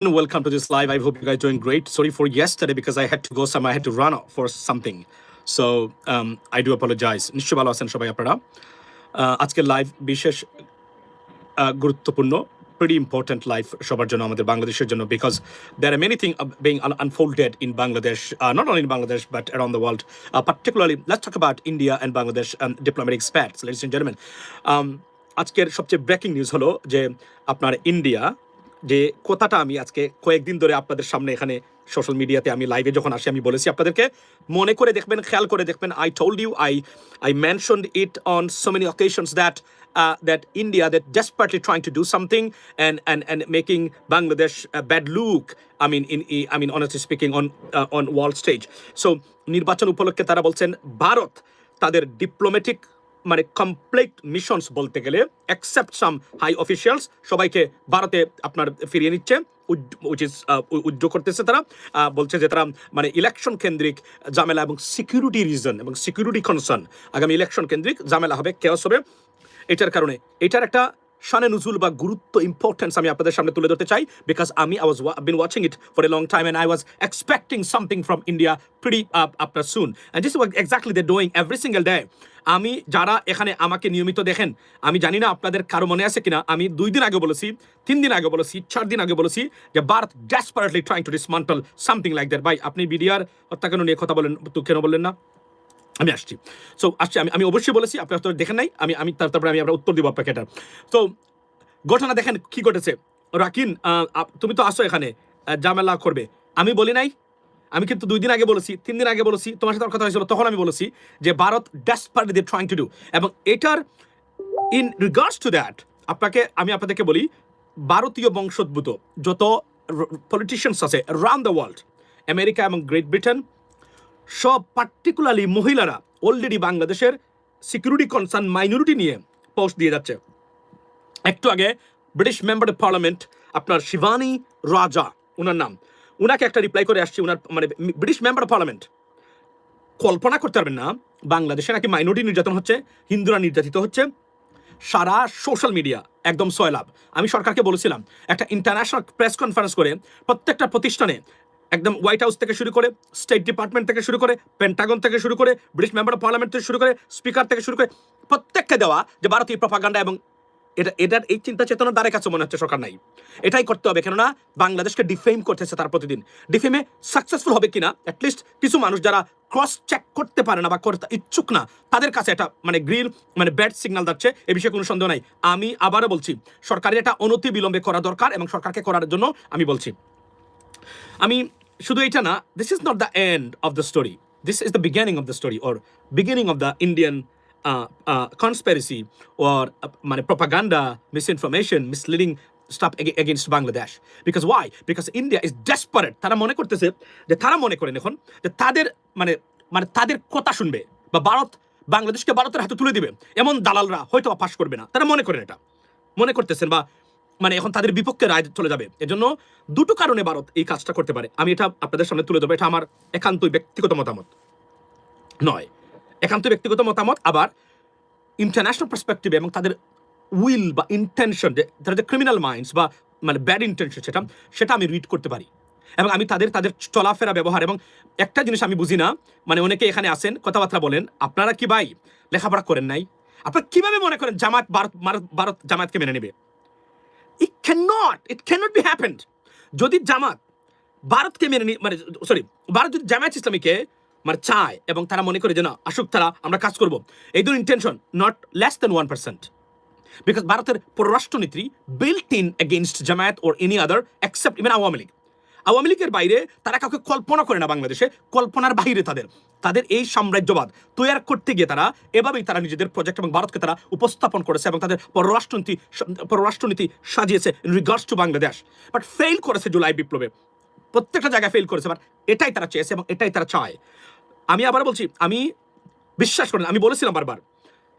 Welcome to this live. I hope you guys are doing great. Sorry for yesterday because I had to go somewhere. I had to run out for something. So I do apologize. নিশ্চয় ভালো আছেন সবাই আপনারা আজকের live বিশেষ গুরুত্বপূর্ণ pretty important live সবার জন্য আমাদের বাংলাদেশের জন্য because there are many things being unfolded in Bangladesh, not only in Bangladesh but around the world. Particularly, let's talk about India and Bangladesh diplomatic spats, ladies and gentlemen. আজকের সবচেয়ে breaking news হলো যে আপনার India যে কথাটা আমি আজকে কয়েকদিন ধরে আপনাদের সামনে এখানে সোশ্যাল মিডিয়াতে আমি লাইভে যখন আসি আমি বলেছি আপনাদেরকে মনে করে দেখবেন খেয়াল করে দেখবেন I told you I mentioned it on so many occasions that that India that desperately trying to do something and making Bangladesh a bad look. I mean honestly speaking on world stage. So নির্বাচন উপলক্ষে তারা বলছেন ভারত তাদের diplomatic মানে complete missions বলতে গেলে except সাম high officials সবাইকে ভারতে আপনার ফিরিয়ে নিচ্ছে উদ্যোগ করতেছে তারা বলছে যে তারা মানে ইলেকশন কেন্দ্রিক ঝামেলা এবং সিকিউরিটি রিজন এবং সিকিউরিটি কনসার্ন আগামী ইলেকশন কেন্দ্রিক ঝামেলা হবে কেওস হবে এটার কারণে এটার একটা শানে নুজুল বা গুরুত্ব ইম্পর্টেন্স আমি আপনাদের সামনে তুলে ধরতে চাই বিকজ আমি I've been watching it for a long time and I was expecting something from India pretty after soon and this is what exactly they're doing every single day. আমি যারা এখানে আমাকে নিয়মিত দেখেন আমি জানি না আপনাদের কারো মনে আছে কিনা আমি 2 দিন আগে বলেছি 3 দিন আগে বলেছি 4 দিন আগে বলেছি যে Bharat desperately trying to dismantle something like that. ভাই আপনি বিডিআর হত্যাকাণ্ড নিয়ে কথা বলেন তো কেন বললেন না আমি আসছি সো আসছি আমি অবশ্যই বলেছি আপনারা তো দেখেন নাই আমি তারপরে আমি আপনার উত্তর দিব আপনাকে এটা তো ঘটনা দেখেন কি ঘটেছে রাকিন তুমি তো আসো এখানে ঝামেলা করবে আমি বলি নাই আমি কিন্তু 2 দিন আগে বলেছি 3 দিন আগে বলেছি তোমার সাথে কথা হয়েছিল তখন আমি বলেছি যে Bharat desperately they trying to do এবং এটার ইন রিগার্ডস টু দ্যাট আমি আপনাদেরকে বলি ভারতীয় বংশোদ্ভূত যত পলিটিশিয়ানস আছে অ্যারাউন্ড দ্য ওয়ার্ল্ড আমেরিকা এবং গ্রেট ব্রিটেন সব পার্টিকুলারলি মহিলারা অলরেডি বাংলাদেশের সিকিউরিটি কনসার্ন মাইনরিটি নিয়ে পোস্ট দিয়ে যাচ্ছে একটু আগে ব্রিটিশ মেম্বার অফ পার্লামেন্ট আপনার শিবানী রাজা ওনার নাম ওনাকে একটা রিপ্লাই করে আসছে ওনার মানে ব্রিটিশ মেম্বার অফ পার্লামেন্ট কল্পনা করতে পারবেন না বাংলাদেশে নাকি মাইনরিটি নির্যাতন হচ্ছে হিন্দুরা নির্যাতিত হচ্ছে সারা সোশ্যাল মিডিয়া একদম সয়লাভ আমি সরকারকে বলেছিলাম একটা ইন্টারন্যাশনাল প্রেস কনফারেন্স করে প্রত্যেকটা প্রতিষ্ঠানে একদম হোয়াইট হাউস থেকে শুরু করে স্টেট ডিপার্টমেন্ট থেকে শুরু করে পেন্টাগন থেকে শুরু করে ব্রিটিশ মেম্বার অফ পার্লামেন্ট থেকে শুরু করে স্পিকার থেকে শুরু করে প্রত্যেককে দেওয়া যে ভারতীয় প্রপাগান্ডা এবং এটার এই চিন্তা চেতনার দ্বারের কাছে মনে হচ্ছে সরকার নাই এটাই করতে হবে কেননা বাংলাদেশকে ডিফেম করতেছে তার প্রতিদিন ডিফেমে সাকসেসফুল হবে কিনা অ্যাটলিস্ট কিছু মানুষ যারা ক্রস চেক করতে পারে না বা করতে ইচ্ছুক না তাদের কাছে এটা মানে গ্রিন মানে ব্যাড সিগন্যাল যাচ্ছে এ বিষয়ে কোনো সন্দেহ নাই আমি আবারও বলছি সরকারের এটা অনতি বিলম্বে করা দরকার এবং সরকারকে করার জন্য আমি বলছি আমি শুধু এটা না this is not the end of the story this is the beginning of the story or beginning of the Indian conspiracy or propaganda, misinformation, misleading stuff against Bangladesh. Because why? Because India is desperate. তারা মনে করতেছে যে তারা মনে করেন এখন যে তাদের মানে তাদের কথা শুনবে বা ভারত বাংলাদেশকে ভারতের হাতে তুলে দিবে এমন দালালরা হয়তো পাশ করবে না তারা মনে করেন এটা মনে করতেছেন বা মানে এখন তাদের বিপক্ষে রায় চলে যাবে এজন্য দুটো কারণে ভারত এই কাজটা করতে পারে আমি এটা আপনাদের সামনে তুলে দেবো এটা আমার একান্তই ব্যক্তিগত মতামত নয় একান্ত ব্যক্তিগত মতামত আবার ইন্টারন্যাশনাল পার্সপেক্টিভ এবং তাদের উইল বা ইন্টেনশন তাদের যে ক্রিমিনাল মাইন্ডস বা মানে ব্যাড ইন্টেনশন সেটা আমি রিড করতে পারি এবং আমি তাদের চলাফেরা ব্যবহার এবং একটা জিনিস আমি বুঝি না মানে অনেকে এখানে আসেন কথাবার্তা বলেন আপনারা কি ভাই লেখাপড়া করেন নাই আপনারা কিভাবে মনে করেন ভারত জামায়াতকে মেনে নেবে ইট ক্যানট বি হ্যাপেন্ড যদি জামাত ভারতকে মেনে ভারত যদি জামায়াত ইসলামীকে চায় এবং তারা মনে করে যে না আসুক তারা আমরা কাজ করব এই ধরনের intention not less than 1% because ভারতের পররাষ্ট্রনীতি built in against Jamaat or any other except even Awami লীগের বাইরে তারা কাউকে কল্পনা করে না বাংলাদেশে কল্পনার বাইরে তাদের এই সাম্রাজ্যবাদ তৈরি করতে গিয়ে তারা এভাবেই তারা নিজেদের প্রজেক্ট এবং ভারতকে তারা উপস্থাপন করেছে এবং তাদের পররাষ্ট্রনীতি সাজিয়েছে in regards to Bangladesh but fail করেছে জুলাই বিপ্লবে প্রত্যেকটা জায়গায় ফেল করেছে বাট এটাই তারা চেয়েছে এবং এটাই তারা চায় আমি আবার বলছি আমি বিশ্বাস করেন আমি বলেছিলাম বারবার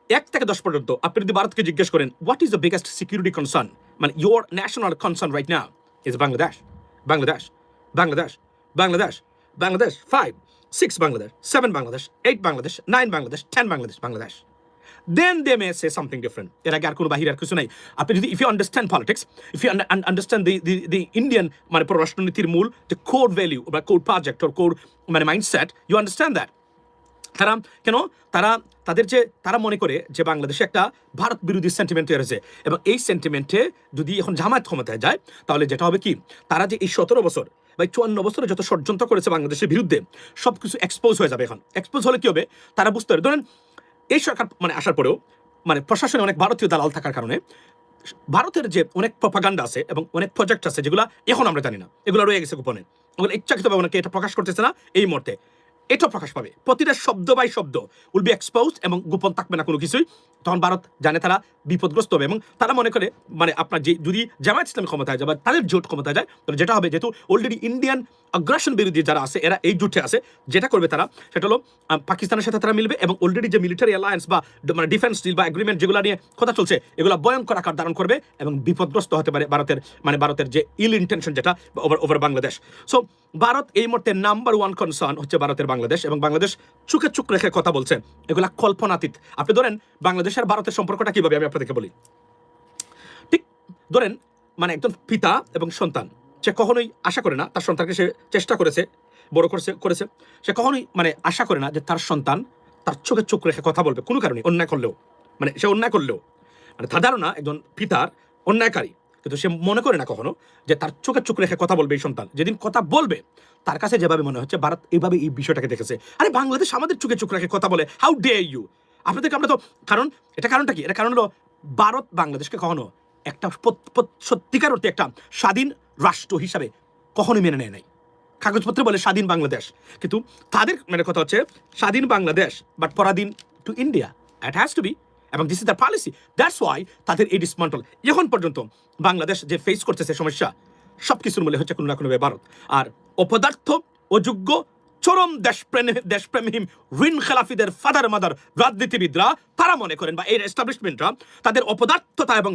1 থেকে 10 পর্যন্ত আপনি যদি ভারতকে জিজ্ঞেস করেন what is the biggest security concern মানে your national concern right now is Bangladesh 5, 6 Bangladesh, 7 Bangladesh, 8 Bangladesh, 9 Bangladesh, 10 Bangladesh. Then they May say something different. এর আগে আর কোনো বাহির আর কিছু নাই। আপনি যদি if you understand politics, if you understand the Indian মানে পররাষ্ট্রনীতির মূল যে কোর ভ্যালিউ বা কোর প্রজেক্ট ওর কোর মানে মাইন্ডসেট, ইউ আন্ডারস্ট্যান্ড দ্যাট। তারা কেন তাদের যে তারা মনে করে যে বাংলাদেশে একটা ভারত বিরোধী সেন্টিমেন্ট তৈরি হয়েছে, এবং এই সেন্টিমেন্টে যদি এখন জামায়াত ক্ষমতায় যায় তাহলে যেটা হবে কি, তারা যে এই 17 বছর বা 54 বছরে যত ষড়যন্ত্র করেছে বাংলাদেশের বিরুদ্ধে সব কিছু এক্সপোজ হয়ে যাবে। এখন এক্সপোজ হলে কি হবে, তারা বুঝতে পারে ধরেন এই সরকার মানে আসার পরেও মানে প্রশাসনে অনেক ভারতীয় দালাল থাকার কারণে ভারতের যে অনেক প্রপাগান্ডা আছে এবং অনেক প্রজেক্ট আছে যেগুলো এখন আমরা জানি না, এগুলো রয়ে গেছে গোপনে, ওগুলো ইচ্ছাকৃতভাবে অনেকে এটা প্রকাশ করতেছে না এই মুহূর্তে, এটা প্রকাশ পাবে। প্রতিটা শব্দ বাই শব্দ উইল বি এক্সপোজড এবং গোপন থাকবে না কোনো কিছুই। তখন ভারত জানে তারা বিপদগ্রস্ত হবে, এবং তারা মনে করে মানে আপনার যে যদি জামায়াত ইসলামী ক্ষমতায় যায় বা তাদের জোট ক্ষমতায় যায়, তাহলে যেটা হবে, যেহেতু অলরেডি ইন্ডিয়ান আগ্রাসন বিরোধী যারা আছে এরা এই জোটে আছে, যেটা করবে তারা সেটা হলো পাকিস্তানের সাথে তারা মিলবে, এবং অলরেডি যে মিলিটারি অ্যালায়েন্স বা মানে ডিফেন্স ডিল বা এগ্রিমেন্ট যেগুলো নিয়ে কথা চলছে এগুলো ভয়ঙ্কর আকার ধারণ করবে এবং বিপদগ্রস্ত হতে পারে ভারতের যে ইল ইন্টেনশন যেটা ওভার বাংলাদেশ। সো ভারত এই মুহূর্তে নাম্বার 1 কনসার্ন হচ্ছে ভারতের বাংলাদেশ, এবং বাংলাদেশ চোখে চোখ রেখে কথা বলছে, এগুলা কল্পনাতীত। আপনি ধরেন বাংলাদেশ আর ভারতের সম্পর্কটা কিভাবে আমি আপনাদেরকে বলি। ঠিক ধরেন মানে একজন পিতা এবং সন্তান, সে কখনোই আশা করে না তার সন্তানকে, সে চেষ্টা করেছে বড় করেছে, সে কখনোই মানে আশা করে না যে তার সন্তান তার চোখে চোখ রেখে কথা বলবে কোনো কারণে, অন্যায় করলেও, মানে সে অন্যায় করলেও, মানে তার ধারণা একজন পিতার অন্যায়কারী, কিন্তু সে মনে করে না কখনো যে তার চোখে চোখ রেখে কথা বলবে এই সন্তান। যেদিন কথা বলবে তার কাছে যেভাবে মনে হচ্ছে ভারত এইভাবে এই বিষয়টাকে দেখেছে, আরে বাংলাদেশ আমাদের চোখে চোখ রেখে কথা বলে, হাউ ডে ইউ। আপনাদেরকে আমরা তো কারণটা কি, এটা কারণ হলো ভারত বাংলাদেশকে কখনো একটা সত্যিকার অর্থে একটা স্বাধীন রাষ্ট্র হিসাবে কখনোই মেনে নেয় নাই। কাগজপত্রে বলে স্বাধীন বাংলাদেশ, কিন্তু তাদের মানে কথা হচ্ছে স্বাধীন বাংলাদেশ বাট পরাধীন to India, it has to be, এবং this is the policy. That's why তাদের এই ডিসমান্টল। এখন পর্যন্ত বাংলাদেশ যে ফেস করতেছে সমস্যা, সব কিছুর মূলে হচ্ছে কোনো না কোনোভাবে ভারত। আর অপদার্থ, অযোগ্য, চরম দেশপ্রেমহীন ঋণ খেলাফিদের ফাদার মাদার রাজনীতিবিদরা তারা মনে করেন, বা এই এস্টাবলিশমেন্টরা তাদের অপদার্থতা এবং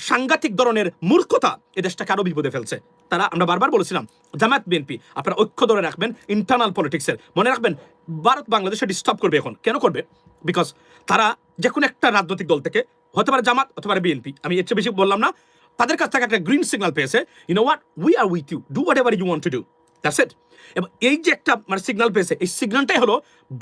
সাংঘাতিক ধরনের মূর্খতা এই দেশটাকে আরো বিপদে ফেলছে। তারা, আমরা বারবার বলেছিলাম, জামায়াত বিএনপি আপনারা ঐক্য ধরে রাখবেন ইন্টারনাল পলিটিক্সের, মনে রাখবেন ভারত বাংলাদেশে ডিস্টার্ব করবে। এখন কেন করবে? বিকজ তারা যে কোনো একটা রাজনৈতিক দল থেকে, হতে পারে জামাত, হতে পারে বিএনপি, আমি এর চেয়ে বেশি বললাম না, তাদের কাছ থেকে একটা গ্রিন সিগন্যাল পেয়েছে, you know what, we are with you, do whatever you want to do, that's it. এবং এই যে একটা মানে সিগন্যাল পেয়েছে, এই সিগন্যালটাই হলো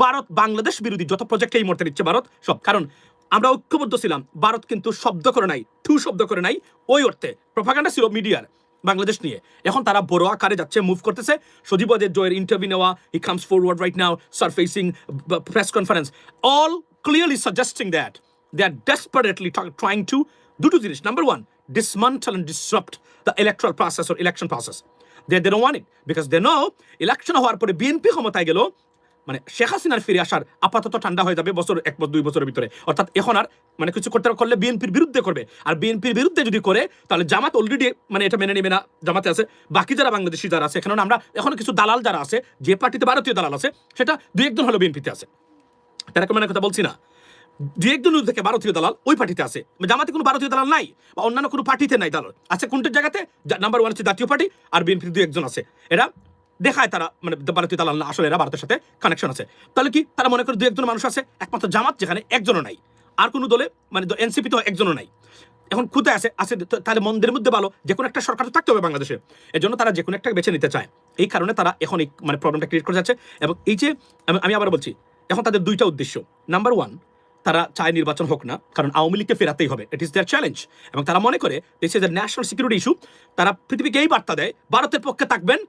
ভারত বাংলাদেশ বিরোধী যত প্রজেক্ট এই মুহূর্তে নিচ্ছে ভারত সব। কারণ আমরা ঐক্যবদ্ধ ছিলাম, ভারত কিন্তু শব্দ করে নাই, শব্দ করে নাই, ওই অর্থে প্রপাগান্ডা ছিল মিডিয়ার বাংলাদেশ নিয়ে। এখন তারা বড় আকারে যাচ্ছে, মুভ করতেছে। সজীব জয়ের ইন্টারভিউ নেওয়া, he comes forward right now, surfacing press conference, all clearly suggesting that they are desperately trying to do two things. Number one, dismantle and disrupt the electoral process or election process. They don't want it because they know election হওয়ার পরে BNP ক্ষমতায় গেল মানে শেখ হাসিনার ফিরে আসার আপাতত ঠান্ডা হয়ে যাবে বছর 1-2 বছরের ভিতরে। অর্থাৎ এখন আর মানে কিছু করলে বিএনপির বিরুদ্ধে করবে, আর বিএনপির বিরুদ্ধে যদি করে তাহলে জামাত অলরেডি মানে এটা মেনে নেবে না, জামাতে আছে, বাকি যারা বাংলাদেশি যারা আছে, কারণ আমরা এখন কিছু দালাল যারা আছে, যে পার্টিতে ভারতীয় দালাল আছে সেটা 2-1 জন হলো বিএনপিতে আছে, তারা মানে কথা বলছি না, 2-1 জন থেকে ভারতীয় দালাল ওই পার্টিতে আছে, জামাতে কোনো ভারতীয় দালাল নাই বা অন্যান্য কোনো পার্টিতে নাই দালাল আছে। কোনটার জায়গাতে? নাম্বার 1 হচ্ছে জাতীয় পার্টি, আর বিএনপির 2-1 জন আছে, এরা দেখায় তারা মানে ভারতীয় দালাল না, আসলে এরা ভারতের সাথে কানেকশন আছে। তাহলে কি তারা মনে করে 2-1 জন মানুষ আছে, একমাত্র জামাত যেখানে 1 জনও নাই, আর কোনো দলে মানে এনসিপি তো 1 জনও নাই। এখন কোথায় আছে তাহলে মন্দের মধ্যে ভালো যে কোনো একটা সরকার তো থাকতে হবে বাংলাদেশে, এর জন্য তারা যে কোনো একটা বেছে নিতে চায়। এই কারণে তারা এখন এই মানে প্রবলেমটা ক্রিয়েট করে যাচ্ছে। এবং এই যে আমি আবার বলছি, এখন তাদের 2টা উদ্দেশ্য। নাম্বার 1, তারা চায় নির্বাচন হোক না, কারণ আওয়ামী লীগকে ফেরাতেই হবে, ইট ইজ দেয়ার চ্যালেঞ্জ। এবং তারা মনে করে this is a national security issue. তারা পৃথিবীকে এই বার্তা দেয়, ভারতের পক্ষে থাকবেন,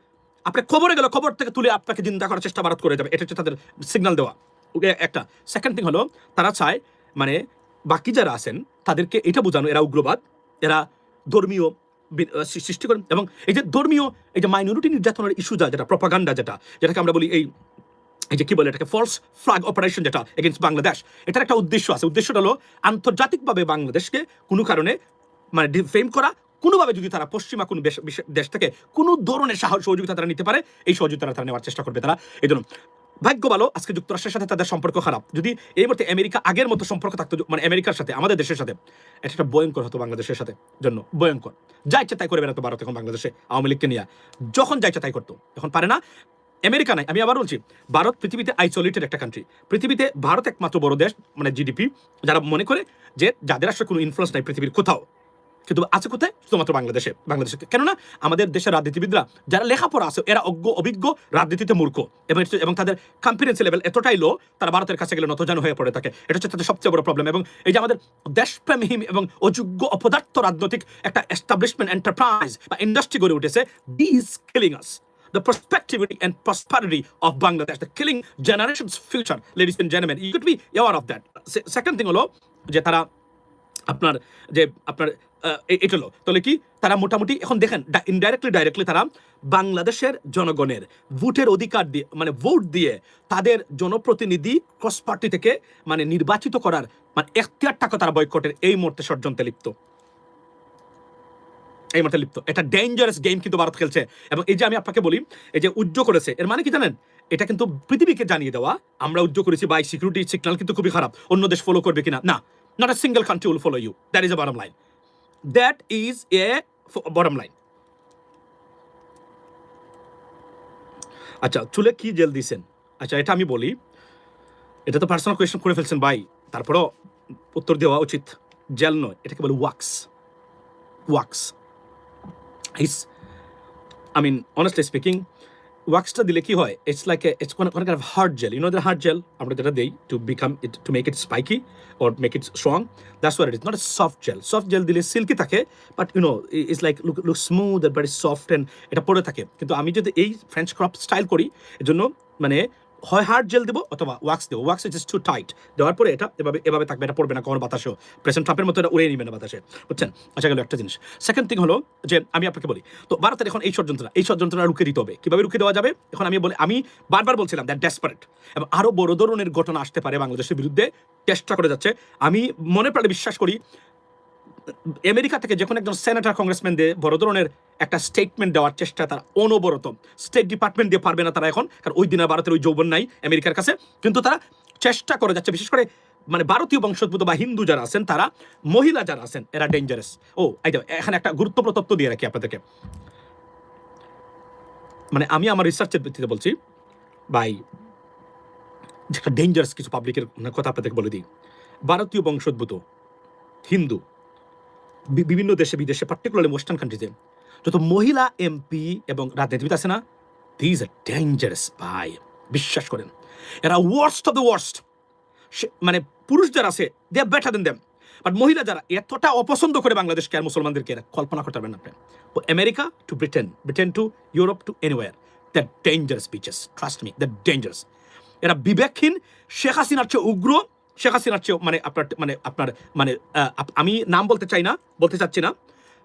আপনি খবরে গেলে খবর থেকে তুলে আপনাকে জিন্দা করার চেষ্টা ভারত করে যাবে, এটা হচ্ছে তাদের সিগন্যাল দেওয়া। ওকে, একটা। সেকেন্ড থিং হলো তারা চায় মানে বাকি যারা আছেন তাদেরকে এটা বোঝানো এরা উগ্রবাদ, এরা ধর্মীয় সৃষ্টি করেন। এবং এই যে ধর্মীয় এই যে মাইনরিটি নির্যাতনের ইস্যু যেটা প্রপাগান্ডা যেটাকে আমরা বলি এই যে কি বলে এটাকে ফলস ফ্ল্যাগ অপারেশন যেটা এগেইনস্ট বাংলাদেশ, এটার একটা উদ্দেশ্য আছে। উদ্দেশ্যটা হলো আন্তর্জাতিকভাবে বাংলাদেশকে কোনো কারণে মানে ডিফেম করা, কোনোভাবে যদি তারা পশ্চিমা কোনো দেশ থেকে কোনো ধরনের সহযোগিতা তারা নিতে পারে, এই সহযোগিতা তারা নেওয়ার চেষ্টা করবে তারা। এই জন্য ভাগ্য ভালো আজকে যুক্তরাষ্ট্রের সাথে তাদের সম্পর্ক খারাপ। যদি এই মুহূর্তে আমেরিকা আগের মতো সম্পর্ক থাকতো মানে আমেরিকার সাথে আমাদের দেশের সাথে, এটা একটা ভয়ঙ্কর হতো বাংলাদেশের সাথে জন্য, ভয়ঙ্কর। যা ইচ্ছা তাই করে বেড়াতো ভারত এখন বাংলাদেশে আওয়ামী লীগকে নিয়ে, যখন যা ইচ্ছা তাই করতো। এখন পারে না। আমেরিকা নাই, আমি আবার বলছি ভারত পৃথিবীতে আইসোলেটেড একটা কান্ট্রি। পৃথিবীতে ভারত একমাত্র বড় দেশ, মানে জিডিপি, যারা মনে করে যে যাদের আসলে কোনো ইনফ্লুয়েন্স নাই পৃথিবীর কোথাও, কিন্তু আছে কোথায়? শুধুমাত্র বাংলাদেশে। কেননা আমাদের দেশের রাজনীতিবিদরা যারা লেখাপড়া আছে এরা অভিজ্ঞ, রাজনীতিতে মূর্খ, এবং তাদের কনফিডেন্স লেভেল এতটাই লো, তারা ভারতের কাছে গেলে নতজানু হয়ে পড়ে থাকে। এটা হচ্ছে তাদের সবচেয়ে বড় প্রবলেম। এবং এই যে আমাদের দেশপ্রেমহীন এবং অযোগ্য অপদার্থ রাজনৈতিক একটা এস্টাবলিশমেন্ট এন্টারপ্রাইজ বা ইন্ডাস্ট্রি গড়ে উঠেছে, this killing us the prosperity and prosperity of Bangladesh, the killing generations future, ladies and gentlemen. You could be aware of that. Second thing হলো যে তারা আপনার এটা হলো তাহলে কি তারা মোটামুটি এখন দেখেন ইনডাইরেক্টলি ডাইরেক্টলি তারা বাংলাদেশের জনগণের ভোটের অধিকার দিয়ে, মানে ভোট দিয়ে তাদের জনপ্রতিনিধি ক্রস পার্টি থেকে মানে নির্বাচিত করার মানে এখতিয়ারটাকে তারা বয়কটের এই মুহূর্তে ষড়যন্ত্রে লিপ্ত। এটা ডেঞ্জারাস গেম কিন্তু ভারত খেলছে। এবং এই যে আমি আপনাকে বলি, এই যে উজ্জ্ব করেছে, এর মানে কি জানেন? এটা কিন্তু পৃথিবীকে জানিয়ে দেওয়া আমরা উজ্জ্ব করেছি, বাই সিকিউরিটি সিগন্যাল কিন্তু খুবই খারাপ, অন্য দেশ ফলো করবে কিনা। না, not a single country will follow you. That is a bottom line. That is a bottom line. আচ্ছা, চুলে কি জেল দিছেন? আচ্ছা, এটা আমি বলি, এটা তো পার্সোনাল কোয়েশ্চেন করে ফেলছেন ভাই, তারপরও উত্তর দেওয়া উচিত। জেল নয়, এটাকে বলে wax. I mean, honestly speaking, ওয়াক্সটা দিলে কি হয়? It's like it's one kind of hard gel. You know the hard gel আমরা যেটা দেই to make it spiky or make it strong. That's what it is. Not a soft gel. Soft gel দিলে silky থাকে, but you know it's like look smooth and very soft and এটা পড়ে থাকে। কিন্তু আমি যদি এই ফ্রেঞ্চ ক্রপ স্টাইল করি, এজন্য মানে হয় হার্ড জেল দেবো অথবা ওয়াক্স দেবো। ওয়াক্স ইজ টু টাইট, দেওয়ার পরে এটা এভাবে থাকবে, এটা পড়বে না কখনো বাতাসেও। প্রেসিডেন্ট ট্রাম্পের মতো এটা উড়িয়ে নিবে না বাতাসে, বুঝছেন? আচ্ছা, গেল একটা জিনিস। সেকেন্ড থিং হলো যে আমি আপনাকে বলি, তো ভারতের এখন এই ষড়যন্ত্রটা রুখে দিতে হবে। কিভাবে রুখে দেওয়া যাবে? এখন আমি বারবার বলছিলাম দ্যাট ডেসপারেট, এবং আরো বড় ধরনের ঘটনা আসতে পারে বাংলাদেশের বিরুদ্ধে, চেষ্টা করে যাচ্ছে। আমি মনে প্রাণে বিশ্বাস করি আমেরিকা থেকে যখন একজন সেনেটর কংগ্রেসম্যান দিয়ে বড় ধরনের একটা স্টেটমেন্ট দেওয়ার চেষ্টা, তারা অনবরত স্টেট ডিপার্টমেন্ট দিয়ে পারবে না তারা এখন, কারণ ওই দিনে ভারতের ওই যৌবন নাই আমেরিকার কাছে, কিন্তু তারা চেষ্টা করে যাচ্ছে। বিশেষ করে মানে ভারতীয় বংশোদ্ভূত বা হিন্দু যারা আছেন, তারা মহিলা যারা আছেন এরা ডেঞ্জারাস। এখানে একটা গুরুত্বপূর্ণ তথ্য দিয়ে রাখি আপনাদেরকে, মানে আমি আমার রিসার্চের ভিত্তিতে বলছি ভাই, যেটা ডেঞ্জারাস কিছু পাবলিকের কথা আপনাদেরকে বলে দিই। ভারতীয় বংশোদ্ভূত হিন্দু বিভিন্ন দেশে বিদেশে, পার্টিকুলারলি ওয়েস্টার্ন কান্ট্রিতে যত মহিলা এমপি এবং রাজনীতিবিদ আছে না, দিজ আর ডেঞ্জারাস ভাই, বিশ্বাস করেন। এরা ওয়ার্স্ট অফ দ্য ওয়ার্স্ট। মানে পুরুষ যারা আছে দে আর বেটার দেন দেম, বাট মহিলা যারা এতটা অপছন্দ করে বাংলাদেশকে আর মুসলমানদেরকে, এরা কল্পনা করতে পারবেন আপনি। America to Britain to Europe to anywhere, the dangerous bitches, trust me, the dangerous. এরা বিবেকহীন, শেখ হাসিনার চেয়ে উগ্র, শেখ হাসিনার চেয়ে আপনার আমি নাম বলতে চাচ্ছি না,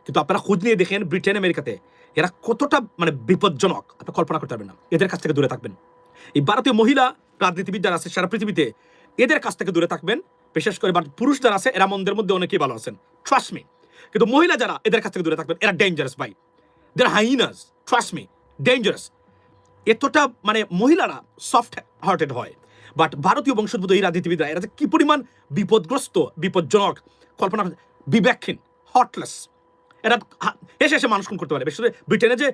কিন্তু আপনারা খোঁজ নিয়ে দেখেন ব্রিটেন আমেরিকাতে এরা কতটা মানে বিপজ্জনক, আপনি কল্পনা করতে পারবেন না। এদের কাছ থেকে দূরে থাকবেন। এই ভারতীয় মহিলা রাজনীতিবিদ যারা আছে সারা পৃথিবীতে, এদের কাছ থেকে দূরে থাকবেন। বিশেষ করে পুরুষ যারা আছে এরা মনদের মধ্যে অনেকেই ভালো আছেন, ট্রাস্ট মি, কিন্তু মহিলা যারা, এদের কাছ থেকে দূরে থাকবেন। এরা ডেঞ্জারাস ভাই, দের হাইনাস, ট্রাস্ট মি, ডেঞ্জারাস। এতটা মানে মহিলারা সফট হার্টেড হয়, বাট ভারতীয় বংশোদ্ভূত এই রাজনীতিবিদরা এরা কি পরিমাণ বিপদগ্রস্ত, বিপজ্জনক, কল্পনা, বিবেকহীন, হটলেস। এরা এসে মানুষ খুন করতে পারে। বিশেষ করে ব্রিটেনে যে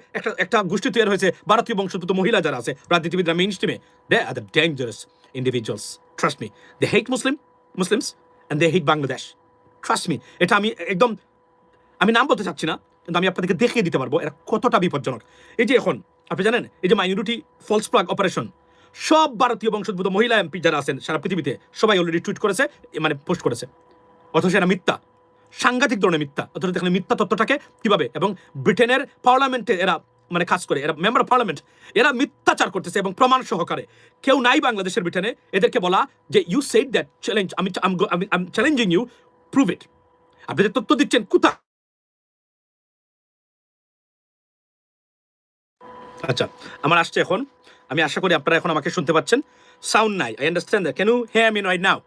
একটা গোষ্ঠী তৈরি হয়েছে ভারতীয় বংশোদ্ভূত মহিলা যারা আছে রাজনীতিবিদরা মেইন স্ট্রিমে, they are the dangerous individuals, trust me. They hate Muslims and they hate Bangladesh, trust me. এটা আমি নাম বলতে চাচ্ছি না, কিন্তু আমি আপনাদেরকে দেখিয়ে দিতে পারবো এরা কতটা বিপজ্জনক। এই যে এখন আপনি জানেন, এই যে মাইনরিটি ফলস ফ্ল্যাগ অপারেশন, সব ভারতীয় বংশোদ্ভূত মহিলা এমপি যারা আছেন সারা পৃথিবীতে সবাই অলরেডি টুইট করেছে, মানে পোস্ট করেছে, অথচ এরা মিথ্যা, সাংঘাতিক ধরনের মিথ্যা। অথচ দেখেন মিথ্যা তত্ত্বটাকে কিভাবে, এবং ব্রিটেনের পার্লামেন্টে এরা মানে কাজ করে, এরা মেম্বার অফ পার্লামেন্ট, এরা মিথ্যাচার করতেছে এবং প্রমাণ সহকারে। কেউ নাই বাংলাদেশের ব্রিটেনে, এদেরকে বলা যে ইউ সেড দ্যাট চ্যালেঞ্জ, আমি চ্যালেঞ্জিং ইউ, প্রুভ ইট। আপনি যে তথ্য দিচ্ছেন কোথা? আচ্ছা, আমার আসছে এখন, আমি আশা করি আপনারা এখন আমাকে শুনতে পাচ্ছেন। সাউন্ড নাই, I understand that. Can you hear me right now?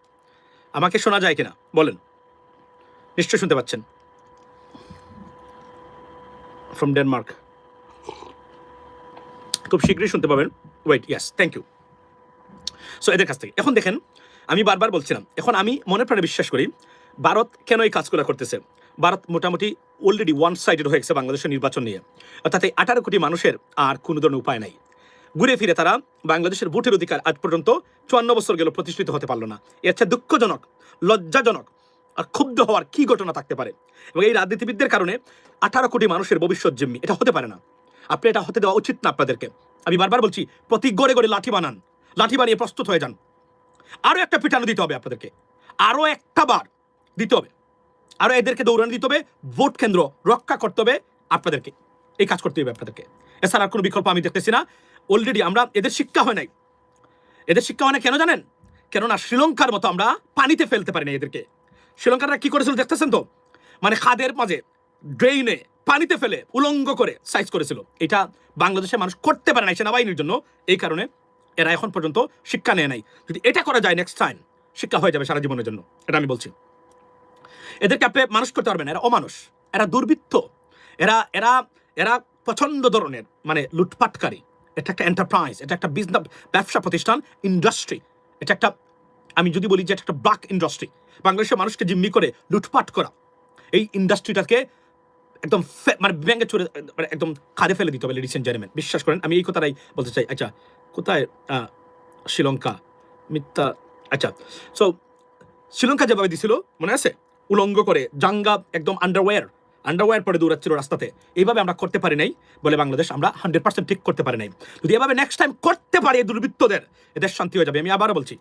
আমাকে শোনা যায় কিনা বলেন? নিশ্চয়ই শুনতে পাচ্ছেন। ফ্রম ডেনমার্ক, খুব শীঘ্রই শুনতে পাবেন। Wait, yes, thank you. So এদের কাছ থেকে এখন দেখেন, আমি বারবার বলছিলাম, এখন আমি মনে প্রাণে বিশ্বাস করি ভারত কেন এই কাজগুলো করতেছে। ভারত মোটামুটি অলরেডি ওয়ান সাইডেড হয়ে গেছে বাংলাদেশের নির্বাচন নিয়ে, অর্থাৎ এই 18 কোটি মানুষের আর কোনো ধরনের উপায় নাই। ঘুরে ফিরে তারা বাংলাদেশের ভোটের অধিকার আজ পর্যন্ত 54 বছর গেল প্রতিষ্ঠিত হতে পারলো না। এর চেয়ে দুঃখজনক, লজ্জাজনক আর ক্ষুব্ধ হওয়ার কি ঘটনা থাকতে পারে? এবং এই রাজনীতিবিদদের কারণে 18 কোটি মানুষের ভবিষ্যৎ জিম্মি। এটা হতে পারে না, আপনি এটা হতে দেওয়া উচিত না আপনাদেরকে। আমি বারবার বলছি, প্রতি গড়ে গড়ে লাঠি বানান, লাঠি বানিয়ে প্রস্তুত হয়ে যান। আরো একটা পিটানো দিতে হবে আপনাদেরকে, আরো একটা বার দিতে হবে, আরো এদেরকে দৌড়ানো দিতে হবে, ভোট কেন্দ্র রক্ষা করতে হবে আপনাদেরকে, এই কাজ করতে হবে আপনাদেরকে। এছাড়া আর কোনো বিকল্প আমি দেখতেছি না। অলরেডি আমরা, এদের শিক্ষা হয় নাই, এদের শিক্ষা হয় না কেন জানেন? কেননা শ্রীলঙ্কার মতো আমরা পানিতে ফেলতে পারি না এদেরকে। শ্রীলঙ্কাররা কি করেছিল দেখতেছেন তো, মানে খাদের মাঝে ড্রেইনে পানিতে ফেলে উলঙ্গ করে সাইজ করেছিল। এটা বাংলাদেশের মানুষ করতে পারে না সেনাবাহিনীর জন্য, এই কারণে এরা এখন পর্যন্ত শিক্ষা নেয় নাই। যদি এটা করা যায় নেক্সট টাইম শিক্ষা হয়ে যাবে সারা জীবনের জন্য, এটা আমি বলছি। এদেরকে আপনি মানুষ করতে পারবেন না, এরা অমানুষ, এরা দুর্বৃত্ত, এরা এরা এরা প্রচন্ড ধরনের মানে লুটপাটকারী। এটা একটা এন্টারপ্রাইজ, এটা একটা বিজনেস, ব্যবসা প্রতিষ্ঠান, ইন্ডাস্ট্রি। এটা একটা, আমি যদি বলি যে এটা একটা ব্ল্যাক ইন্ডাস্ট্রি, বাংলাদেশের মানুষকে জিম্মি করে লুটপাট করা, এই ইন্ডাস্ট্রিটাকে একদম মানে ব্যাঙ্গে চড়ে একদম খাদে ফেলে দিতে হবে লেডিস এন্ড জেন্টলম্যান। বিশ্বাস করেন আমি এই কথাটাই বলতে চাই। আচ্ছা, কোথায় শ্রীলঙ্কা মিথ্যা? আচ্ছা, সো শ্রীলঙ্কা যেভাবে দিছিল মনে আছে, উলঙ্গ করে জাঙ্গা একদম আন্ডারওয়্যার পরে দৌড়াচ্ছিল রাস্তাতে, এইভাবে আমরা করতে পারি নাই বলে বাংলাদেশ আমরা 100% ঠিক করতে পারি নাই। যদি এভাবে নেক্সট টাইম করতে পারি এই দুর্বৃত্তদের, এদের শান্তি হয়ে যাবে। আমি আবারও বলছি,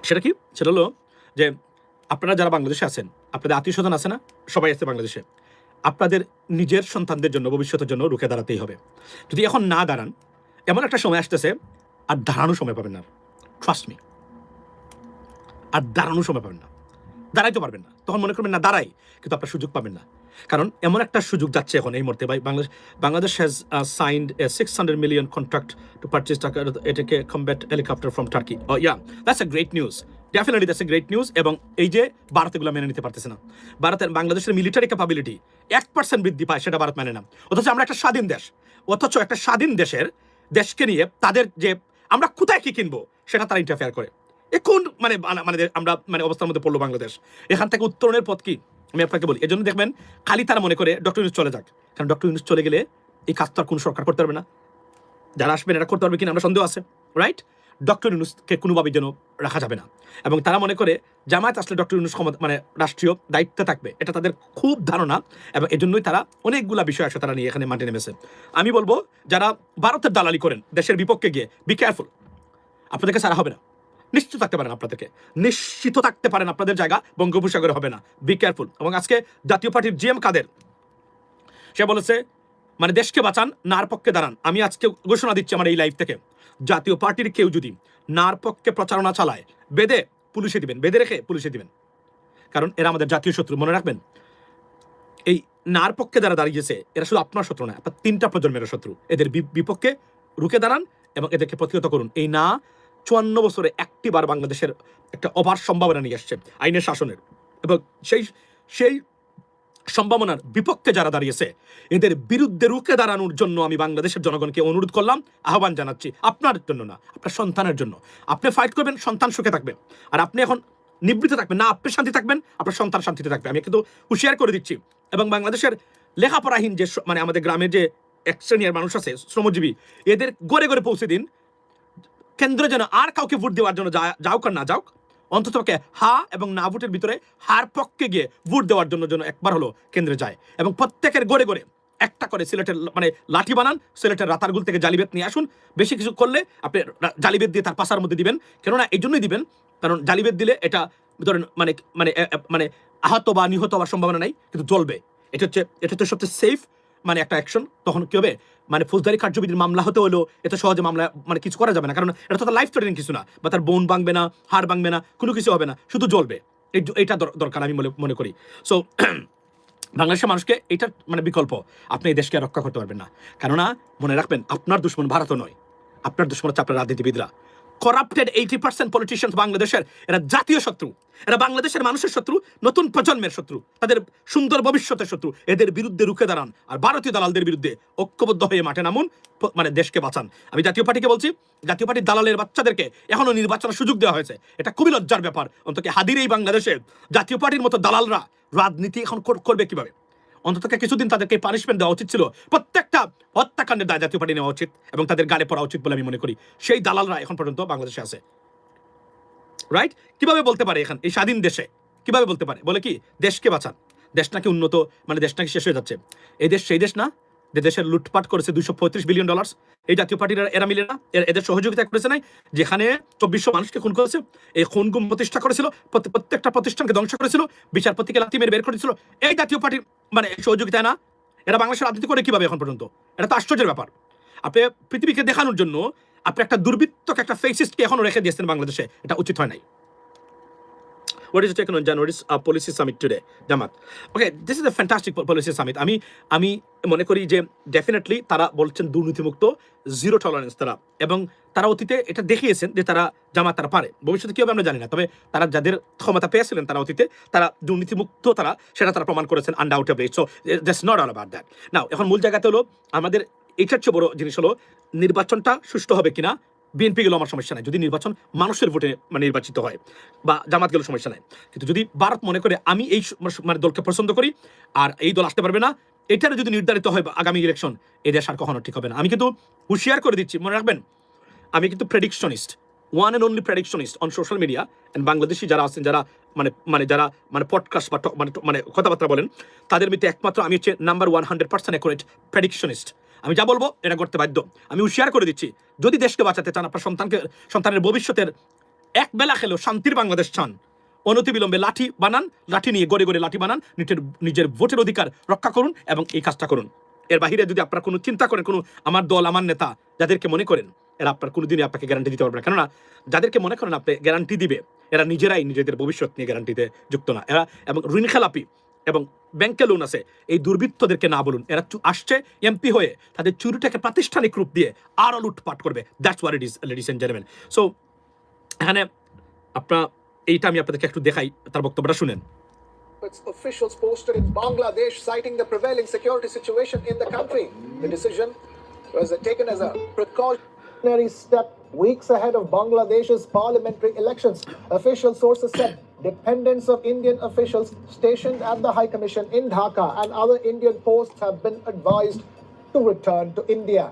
সেটা কি? সেটা হলো যে আপনারা যারা বাংলাদেশে আছেন, আপনাদের আত্মীয় স্বজন আছে না, সবাই আছে বাংলাদেশে, আপনাদের নিজের সন্তানদের জন্য, ভবিষ্যতের জন্য রুখে দাঁড়াতেই হবে। যদি এখন না দাঁড়ান, এমন একটা সময় আসতেছে আর দাঁড়ানোর সময় পাবেন না, ট্রাস্ট মি, আর দাঁড়ানোর সময় পাবেন না, দাঁড়াইতে পারবেন না। তখন মনে করবেন না দাঁড়াই, কিন্তু আপনার সুযোগ পাবেন না। কারণ এমন একটা সুযোগ যাচ্ছে এখন এই মুহূর্তে। ভাই, Bangladesh has signed a $600 million contract to purchase attack combat helicopter from Turkey. Yeah, that's a great news, definitely that's a great news. এবং এই যে ভারত এগুলো মেনে নিতে পারতেছে না, ভারতের বাংলাদেশের মিলিটারি ক্যাপাবিলিটি 1% বৃদ্ধি পায়, সেটা ভারত মেনে না। অথচ আমরা একটা স্বাধীন দেশ, অথচ একটা স্বাধীন দেশকে নিয়ে তাদের যে আমরা কোথায় কি কিনবো সেটা তারা ইন্টারফেয়ার করে। এখন মানে আমরা মানে অবস্থার মধ্যে পড়লো বাংলাদেশ। এখান থেকে উত্তরণের পথ কি আমি আপনাকে বলি। এজন্য দেখবেন খালি তারা মনে করে ডক্টর ইউনূস চলে যাক, কারণ ডক্টর ইউনূস চলে গেলে এই কাজ তো আর কোনো সরকার করতে পারবে না। যারা আসবেন এরা করতে পারবে কিনা আমরা সন্দেহ আছে, রাইট? ডক্টর ইউনূসকে কোনোভাবে যেন রাখা যাবে না। এবং তারা মনে করে জামায়াত আসলে ডক্টর ইউনূস মানে রাষ্ট্রীয় দায়িত্বে থাকবে, এটা তাদের খুব ধারণা। এবং এজন্যই তারা অনেকগুলা বিষয় আসে তারা নিয়ে এখানে মাঠে নেমেছে। আমি বলবো যারা ভারতের দালালি করেন দেশের বিপক্ষে গিয়ে, বি কেয়ারফুল, আপনাদেরকে সারা হবে না। নিশ্চিত থাকতে পারেন, আপনাদেরকে নিশ্চিত থাকতে পারেন আপনাদের জায়গা বঙ্গোপসাগরে হবে না। Be careful. এবং আজকে জাতীয় পার্টির জিএম কাদের, সে বলেছে মানে দেশকে বাঁচান, নার পক্ষে দাঁড়ান। আমি আজকে ঘোষণা দিচ্ছি আমার এই লাইভ থেকে, জাতীয় পার্টির কেউ যদি নার পক্ষে প্রচারণা চালায়, বেঁধে পুলিশে দিবেন, বেঁধে রেখে পুলিশে দিবেন, কারণ এরা আমাদের জাতীয় শত্রু। মনে রাখবেন, এই নার পক্ষে যারা দাঁড়িয়েছে এরা শুধু আপনার শত্রু না, আপনার 3টা প্রজন্মের শত্রু। এদের বিপক্ষে রুখে দাঁড়ান এবং এদেরকে প্রতিহত করুন। এই না 54 বছরে একটি বার বাংলাদেশের একটা অপার সম্ভাবনা নিয়ে আসছে আইনের শাসনের, এবং সেই সম্ভাবনার বিপক্ষে যারা দাঁড়িয়েছে এদের বিরুদ্ধে রুখে দাঁড়ানোর জন্য আমি বাংলাদেশের জনগণকে অনুরোধ করলাম, আহ্বান জানাচ্ছি। আপনার জন্য না, আপনার সন্তানের জন্য। আপনি ফাইট করবেন, সন্তান সুখে থাকবে। আর আপনি এখন নিবৃত্ত থাকবেন না, আপনি শান্তি থাকবেন, আপনার সন্তান শান্তিতে থাকবে। আমি কিন্তু হুঁশিয়ার করে দিচ্ছি। এবং বাংলাদেশের লেখাপড়াহীন যে মানে আমাদের গ্রামের যে এক শ্রেণীর মানুষ আছে, শ্রমজীবী, এদের গড়ে গড়ে পৌঁছে দিন। কেন্দ্র যেন আর কাউকে ভোট দেওয়ার জন্য যাওক আর না যাওক, অন্ততপক্ষে হা এবং না ভোটের ভিতরে হার পক্ষে গিয়ে ভোট দেওয়ার জন্য একবার হলো কেন্দ্রে যায়। এবং প্রত্যেকের গড়ে গড়ে একটা করে সিলেটের মানে লাঠি বানান, সিলেটের রাতারগুল থেকে জালিবেত নিয়ে আসুন। বেশি কিছু করলে আপনি জালিবেত দিয়ে তার পাশার মধ্যে দিবেন। কেননা এই জন্যই দিবেন, কারণ জালিবেত দিলে এটা ধরেন মানে মানে মানে আহত বা নিহত হওয়ার সম্ভাবনা নাই, কিন্তু জ্বলবে। এটা হচ্ছে সবচেয়ে সেফ মানে একটা অ্যাকশন। তখন কি হবে, মানে ফৌজদারি কার্যবিধির মামলা হতে হলো এত সহজে মামলা মানে কিছু করা যাবে না, কারণ এটা তো তার লাইফ থ্রেটেনিং কিছু না, বা তার বোন ভাঙবে না, হাড় ভাঙবে না, কোনো কিছু হবে না, শুধু জ্বলবে। এইটা দরকার আমি মনে করি। সো বাংলাদেশের মানুষকে এটা মানে বিকল্প, আপনি এই দেশকে রক্ষা করতে পারবেন না। কেননা মনে রাখবেন, আপনার দুশ্মন ভারতও নয়, আপনার দুশ্মন হচ্ছে আপনার রাজনীতিবিদরা। করাপ্টেড 80% পলিটিশিয়ান বাংলাদেশের, এরা জাতীয় শত্রু, এরা বাংলাদেশের মানুষের শত্রু, নতুন প্রজন্মের শত্রু, তাদের সুন্দর ভবিষ্যতের শত্রু। এদের বিরুদ্ধে রুখে দাঁড়ান, আর ভারতীয় দালালদের বিরুদ্ধে ঐক্যবদ্ধ হয়ে মাঠে নামুন, মানে দেশকে বাঁচান। আমি জাতীয় পার্টিকে বলছি, জাতীয় পার্টির দালালের বাচ্চাদেরকে এখনো নির্বাচনের সুযোগ দেওয়া হয়েছে, এটা খুবই লজ্জার ব্যাপার। অন্তত হাদির এই বাংলাদেশে জাতীয় পার্টির মতো দালালরা রাজনীতি এখন করবে কিভাবে? অন্তত কিছুদিন তাদেরকে পানিশমেন্ট দেওয়া উচিত ছিল। প্রত্যেকটা হত্যাকাণ্ডের দায় জাতীয় পার্টি নেওয়া উচিত এবং তাদের গালে পড়া উচিত বলে আমি মনে করি। সেই দালালরা এখন পর্যন্ত বাংলাদেশে আছে, রাইট? কিভাবে বলতে পারে এখন এই স্বাধীন দেশে, কিভাবে বলতে পারে? বলে কি দেশকে বাঁচান, দেশ নাকি উন্নত, মানে দেশ নাকি শেষ হয়ে যাচ্ছে। এই দেশ সেই দেশ না যে দেশের লুটপাট করেছে $235 বিলিয়ন। এই জাতীয় পার্টিরা এরা মিলে না, এদের সহযোগিতা করেছে নাই, যেখানে 2400 মানুষকে খুন করেছে, এই খুন গুম প্রতিষ্ঠা করেছিল, প্রত্যেকটা প্রতিষ্ঠানকে ধ্বংস করেছিল, বিচারপতিকে লাথি মেরে বের করেছিল এই জাতীয় পার্টির মানে সহযোগিতা না? এরা বাংলাদেশের রাজনীতি করে কিভাবে এখন পর্যন্ত? এটা তো আশ্চর্যের ব্যাপার। আপনি পৃথিবীকে দেখানোর জন্য আপনি একটা দুর্বৃত্তকে, একটা ফেসিস্টকে এখনো রেখে দিয়েছেন বাংলাদেশে, এটা উচিত হয় নাই। What is taken on January's policy summit today, Jamaat? Okay, this is a fantastic policy summit. আমি মনে করি যে ডেফিনেটলি তারা বলছেন দুর্নীতিমুক্ত, জিরো টলারেন্স তারা, এবং তারা অতীতে এটা দেখিয়েছেন যে তারা জামাত তারা পারে। ভবিষ্যতে কি হবে আমরা জানি না, তবে তারা যাদের ক্ষমতা পেয়েছিলেন তারা অতীতে তারা দুর্নীতিমুক্ত, সেটা তারা প্রমাণ করেছেন undoubtedly. So that's not all about that. Now এখন মূল জায়গাতে হলো আমাদের এটার চেয়ে বড় জিনিস হলো নির্বাচনটা সুষ্ঠু হবে কিনা। বিএনপি গেলেও আমার সমস্যা নাই, যদি নির্বাচন মানুষের ভোটে মানে নির্বাচিত হয়, বা জামাত গেলেও সমস্যা নাই। কিন্তু যদি ভারত মনে করে আমি এই মানে দলকে পছন্দ করি আর এই দল আসতে পারবে না, এটার যদি নির্ধারিত হয় আগামী ইলেকশন, এই দেশ আর কখনো ঠিক হবে না। আমি কিন্তু হুঁশিয়ার করে দিচ্ছি, মনে রাখবেন আমি কিন্তু predictionist, one and only predictionist on social media and Bangladeshi যারা আছেন, যারা যারা পডকাস্ট বা মানে কথাবার্তা বলেন, তাদের মধ্যে একমাত্র আমি হচ্ছে নাম্বার 100% অ্যাকুরেট প্রেডিকশনিস্ট। আমি যা বলবো এটা করতে বাধ্য। আমি হুঁশিয়ার করে দিচ্ছি, যদি দেশকে বাঁচাতে চান, আপনার সন্তানের ভবিষ্যতের এক বেলা খেলেও শান্তির বাংলাদেশ চান, অনতিবিলম্বে লাঠি বানান, লাঠি নিয়ে গড়ে গড়ে লাঠি বানান, নিজের ভোটের অধিকার রক্ষা করুন এবং এই কাজটা করুন। এর বাহিরে যদি আপনার কোনো চিন্তা করেন, কোনো আমার দল, আমার নেতা, যাদেরকে মনে করেন, এরা আপনার কোনোদিনই আপনাকে গ্যারান্টি দিতে পারবে না। কেননা যাদেরকে মনে করেন আপনি গ্যারান্টি দিবে, এরা নিজেরাই নিজেদের ভবিষ্যৎ নিয়ে গ্যারান্টিতে যুক্ত না। এরা এবং ঋণ খেলাপি এবং ব্যাংকে লোন আছে, এই দুর্বৃত্তদেরকে না বলুন। এরা আসছে এমপি হয়ে তাদের চুরিটাকে প্রাতিষ্ঠানিক রূপ দিয়ে আরো লুটপাট করবে। That's what it is, ladies and gentleman. So এখানে আপনার এইটা আমি আপনাদেরকে একটু দেখাই, তার বক্তব্যটা শুনেন। Its officials posted in Bangladesh citing the prevailing security situation in the country. The decision was taken as a precautionary step weeks ahead of Bangladesh's parliamentary elections. Official sources said dependents of Indian officials stationed at the High Commission in Dhaka and other Indian posts have been advised to return to India.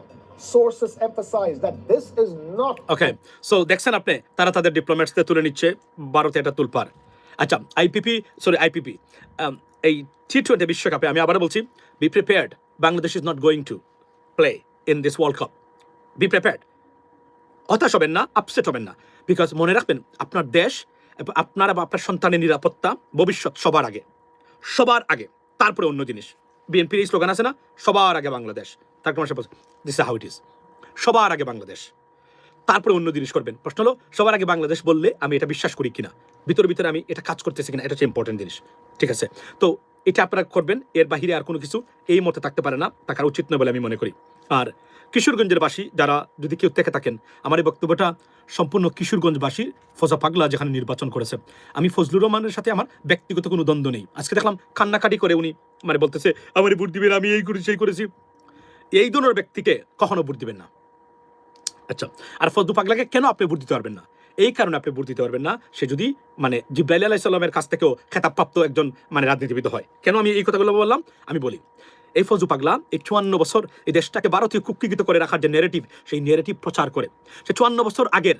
Sources emphasize that this is not... Okay, so দেখছেন আপনি তারা তাদের ডিপ্লোম্যাটসদের তুলে নিচ্ছে, ভারতে এটা তুলপার। আচ্ছা, IPP এই T20 বিশ্বকাপে আমি আবার বলছি, be prepared, Bangladesh is not going to play in this world cup. Be prepared, হতাশ হবেন না, আপসেট হবেন না, বিকজ মনে রাখবেন আপনার দেশ, আপনার বা আপনার সন্তানের নিরাপত্তা, ভবিষ্যৎ সবার আগে, সবার আগে, তারপরে অন্য জিনিস। বিএনপির এই স্লোগান আছে না, সবার আগে বাংলাদেশ, তার কোনো দিস হাউ ইট ইজ, সবার আগে বাংলাদেশ, তারপরে অন্য জিনিস করবেন। প্রশ্ন হলো সবার আগে বাংলাদেশ বললে আমি এটা বিশ্বাস করি কিনা, ভিতরে আমি এটা কাজ করতেছি কিনা, এটা হচ্ছে ইম্পর্টেন্ট জিনিস। ঠিক আছে, তো এটা আপনারা করবেন, এর বাহিরে আর কোনো কিছু এই মতে থাকতে পারে না, থাকার উচিত নয় বলে আমি মনে করি। আর কিশোরগঞ্জের বাসী যারা যদি কেউ থেকে থাকেন, আমার এই বক্তব্যটা সম্পূর্ণ কিশোরগঞ্জবাসী, ফজা পাগলা যেখানে নির্বাচন করেছে। আমি ফজলুর রহমানের সাথে আমার ব্যক্তিগত কোনো দ্বন্দ্ব নেই। আজকে দেখলাম কান্নাকাটি করে উনি বলতেছে আমার ভোট দিবেন, আমি এই করেছি সেই করেছি। এই ধরনের ব্যক্তিকে কখনো ভোট দিবেন না। আচ্ছা, আর ফজলু পাগলাকে কেন আপনি ভোট দিতে পারবেন না? এই কারণে আপনি ভোট দিতে পারবেন না, সে যদি জিব্রাইল আলাইহিস সালামের কাছ থেকেও খেতাবপ্রাপ্ত একজন রাজনীতিবিদ হয়। কেন আমি এই কথাগুলো বললাম? আমি বলি, এই ফজলু পাগলা এই 54 বছর এই দেশটাকে ভারতীয় কুক্ষিগত করে রাখার যে নেরেটিভ, সেই নেরেটিভ প্রচার করে। সে 54 বছর আগের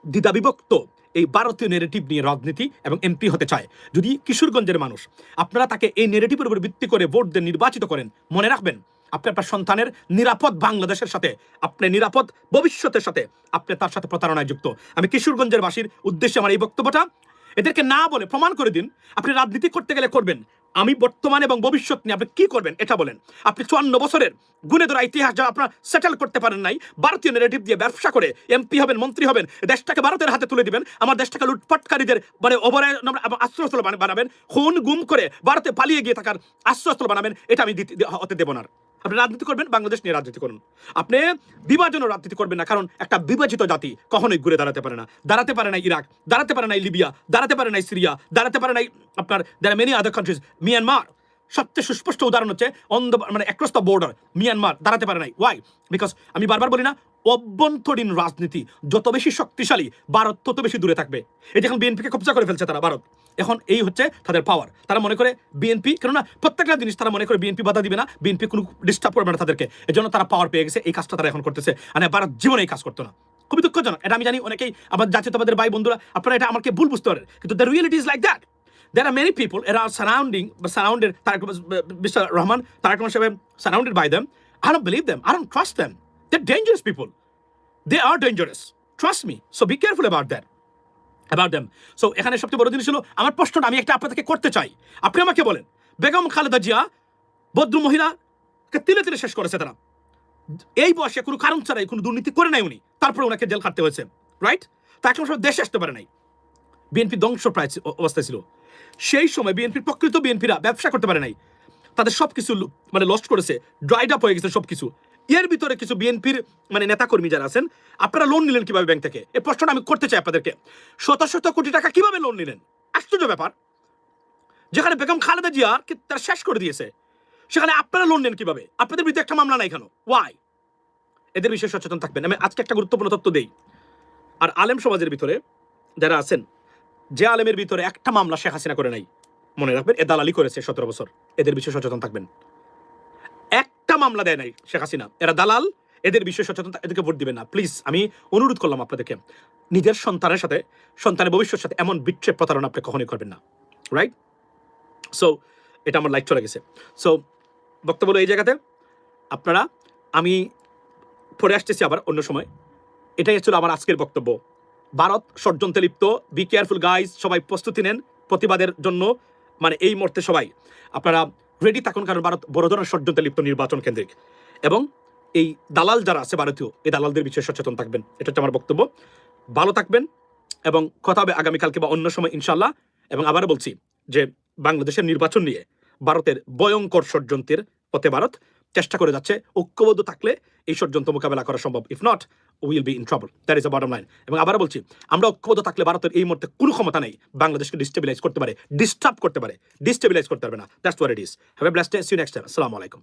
দ্বিধাবিভক্ত এই ভারতীয় নেরেটিভ নিয়ে রাজনীতি এবং এমপি হতে চায়। যদি কিশোরগঞ্জের মানুষ আপনারা তাকে এই নেরেটিভের উপর ভিত্তি করে ভোট দিয়ে নির্বাচিত করেন, মনে রাখবেন আপনার সন্তানের নিরাপদ বাংলাদেশের সাথে, আপনি নিরাপদ ভবিষ্যতের সাথে আপনি তার সাথে প্রতারণায় যুক্ত। আমি কিশোরগঞ্জের বাসীর উদ্দেশ্যে আমার এই বক্তব্যটা, এদেরকে না বলে প্রমাণ করে দিন আপনি রাজনীতি করতে গেলে করবেন, আমি বর্তমান এবং ভবিষ্যৎ নিয়ে আপনি কি করবেন এটা বলেন। আপনি 54 বছরের গুণে ধরা ইতিহাস যা আপনারা সেটেল করতে পারেন নাই, ভারতীয় নেরেটিভ দিয়ে ব্যবসা করে এমপি হবেন, মন্ত্রী হবেন, দেশটাকে ভারতের হাতে তুলে দিবেন, আমার দেশটাকে লুটপাটকারীদের আশ্রয়স্থল বানাবেন, খুন গুম করে ভারতে পালিয়ে গিয়ে থাকার আশ্রয়স্থল বানাবেন, এটা আমি হতে দেব না। আপনি রাজনীতি করবেন, বাংলাদেশ নিয়ে রাজনীতি করুন। আপনি বিভাজনের রাজনীতি করবেন না, কারণ একটা বিভাজিত জাতি কখনোই ঘুরে দাঁড়াতে পারে না। দাঁড়াতে পারে না ইরাক, দাঁড়াতে পারে না লিবিয়া, দাঁড়াতে পারে না সিরিয়া, দাঁড়াতে পারে না আপনার দেয়ার মেনি আদার কান্ট্রিজ। মিয়ানমার সবচেয়ে সুস্পষ্ট উদাহরণ হচ্ছে অ্যাক্রস দ্য বর্ডার মিয়ানমার দাঁড়াতে পারে নাই। ওয়াই? বিকজ আমি বারবার বলি না, অভ্যন্তরীণ রাজনীতি যত বেশি শক্তিশালী, ভারত তত বেশি দূরে থাকবে। এই দেখুন বিএনপিকে কবজা করে ফেলছে তারা, ভারত এখন এই হচ্ছে তাদের পাওয়ার। তারা মনে করে বিএনপি, কেননা প্রত্যেকটা জিনিস তারা মনে করে বিএনপি বাধা দিবে না, বিএনপি কোনো ডিস্টার্ব করবে না তাদেরকে, এজন্য তারা পাওয়ার পেয়ে গেছে। এই কাজটা তারা এখন করতেছে, মানে ভারত জীবনে এই কাজ করতো না। খুবই দুঃখজনক, এটা আমি জানি অনেকেই আমার জাতীয়তাবাদের ভাই বন্ধুরা আপনারা এটা আমাকে ভুল বুঝতে পারেন, কিন্তু the reality is like that. There are many people around surrounded Mr. Rahman, Tareq Rahman Saheb, surrounded by them. I don't believe them. I don't trust them. They're dangerous people. They are dangerous. Trust me. So be careful about that. About them. So এখানে সবচেয়ে বড় জিনিস হলো আমার প্রশ্নটা আমি একটা আপনাদেরকে করতে চাই। আপনি আমাকে বলেন, বেগম খালেদা জিয়া বদ্র মহিলাকে তিলে তিলে শেষ করেছে তারা। এই বয়সে কোনো কারণ ছাড়াই কোনো দুর্নীতি করে নাই উনি, তারপরে ওনাকে জেল খাটতে হয়েছে, রাইট? তা এখন সব দেশে আসতে পারে নাই। বিএনপি ধ্বংস প্রায় অবস্থায় ছিল সেই সময়। বিএনপির প্রকৃত বিএনপিরা ব্যবসা করতে পারে নাই, তাদের সবকিছু মানে লস্ট করেছে, ড্রাইড আপ হয়ে গেছে সবকিছু। এর ভিতরে কিছু বিএনপির মানে নেতাকর্মী যারা আছেন, আপনারা লোন নিলেন কিভাবে ব্যাংক থেকে? এই প্রশ্নটা আমি করতে চাই আপনাদেরকে। শত শত কোটি টাকা কিভাবে লোন নিলেন? আশ্চর্য ব্যাপার। যেখানে বেগম খালেদা জিয়াকে তারা শেষ করে দিয়েছে, সেখানে আপনারা লোন নেন কিভাবে? আপনাদের বিরুদ্ধে একটা মামলা নাই কেন? ওয়াই? এদের বিষয়ে সচেতন থাকবেন। আমি আজকে একটা গুরুত্বপূর্ণ তথ্য দেই। আর আলেম সমাজের ভিতরে যারা আছেন, যে আলেমের ভিতরে একটা মামলা শেখ হাসিনা করে নাই, মনে রাখবেন এ দালালি করেছে 17 বছর। এদের বিষয়ে সচেতন থাকবেন। একটা মামলা দেয় নাই শেখ হাসিনা, এরা দালাল। এদের বিষয়ে সচেতন, এদেরকে ভোট দিবেন না প্লিজ। আমি অনুরোধ করলাম আপনাদেরকে, নিজের সন্তানের সাথে, সন্তানের ভবিষ্যতের সাথে এমন বিচ্ছেদ প্রতারণা আপনি কখনোই করবেন না, রাইট? সো এটা আমার লাইক চলে গেছে। সো বক্তব্য হলো এই জায়গাতে আপনারা, আমি পরে আসতেছি আবার অন্য সময়। এটাই ছিল আমার আজকের বক্তব্য। ভারত ষড়যন্ত্রে লিপ্ত, বি কেয়ারফুল গাইজ। সবাই প্রস্তুতি নেন প্রতিবাদের জন্য, মানে এই মুহূর্তে সবাই আপনারা রেডি থাকুন, কারণ ভারত বড় ধরনের ষড়যন্ত্রে লিপ্ত নির্বাচন কেন্দ্রিক। এবং এই দালাল যারা আছে ভারতীয়, এই দালালদের বিষয়ে সচেতন থাকবেন। এটা হচ্ছে আমার বক্তব্য। ভালো থাকবেন এবং কথা হবে আগামীকালকে বা অন্য সময় ইনশাল্লাহ। এবং আবার বলছি যে বাংলাদেশের নির্বাচন নিয়ে ভারতের ভয়ঙ্কর ষড়যন্ত্রের পথে ভারত চেষ্টা করে যাচ্ছে। ঐক্যবদ্ধ থাকলে এই ষড়যন্ত্র মোকাবেলা করা সম্ভব। If not, will be in trouble. That is the bottom line. এবং আবার বলছি, আমরা ঐক্যবদ্ধ থাকলে ভারতের এই মুহূর্তে কোনো ক্ষমতা নেই বাংলাদেশকে ডিস্টেবিলাইজ করতে পারে, ডিস্টার্ব করতে পারে, ডিস্টেবিলাইজ করতে পারবে না। That's what it is. Have a blessed day. See you next time. আসসালামু আলাইকুম।